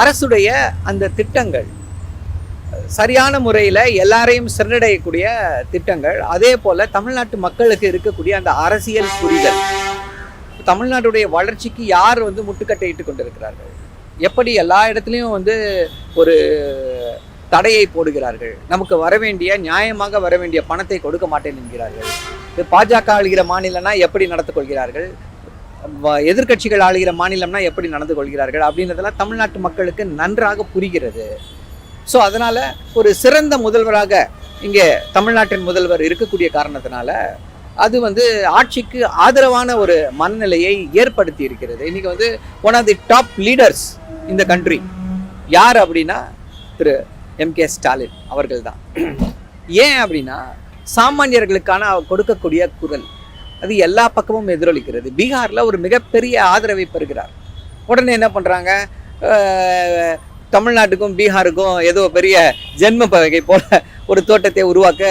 அரசுடைய அந்த திட்டங்கள் சரியான முறையில் எல்லாரையும் சென்றடையக்கூடிய திட்டங்கள், அதே போல் தமிழ்நாட்டு மக்களுக்கு இருக்கக்கூடிய அந்த அரசியல் புரிதல், தமிழ்நாட்டுடைய வளர்ச்சிக்கு யார் முட்டுக்கட்டையிட்டு கொண்டிருக்கிறார்கள், எப்படி எல்லா இடத்துலையும் ஒரு தடையை போடுகிறார்கள், நமக்கு நியாயமாக வர வேண்டிய பணத்தை கொடுக்க மாட்டேன் என்கிறார்கள், பாஜக ஆளுகிற மாநிலம்னா எப்படி நடந்து கொள்கிறார்கள், எதிர்கட்சிகள் ஆளுகிற மாநிலம்னா எப்படி நடந்து கொள்கிறார்கள் அப்படின்றதெல்லாம் தமிழ்நாட்டு மக்களுக்கு நன்றாக புரிகிறது. ஸோ அதனால் ஒரு சிறந்த முதல்வராக இங்கே தமிழ்நாட்டின் முதல்வர் இருக்கக்கூடிய காரணத்தினால அது ஆட்சிக்கு ஆதரவான ஒரு மனநிலையை ஏற்படுத்தி இருக்கிறது. இன்றைக்கி one of the top leaders இந்த கண்ட்ரி யார் அப்படின்னா திரு M.K. ஸ்டாலின் அவர்கள் தான். ஏன் அப்படின்னா சாமானியர்களுக்கான கொடுக்கக்கூடிய குரல் அது எல்லா பக்கமும் எதிரொலிக்கிறது. பீகாரில் ஒரு மிகப்பெரிய ஆதரவை பெறுகிறார். உடனே என்ன பண்ணுறாங்க, தமிழ்நாட்டுக்கும் பீகாருக்கும் ஏதோ பெரிய ஜென்ம பகை போல ஒரு தோட்டத்தை உருவாக்க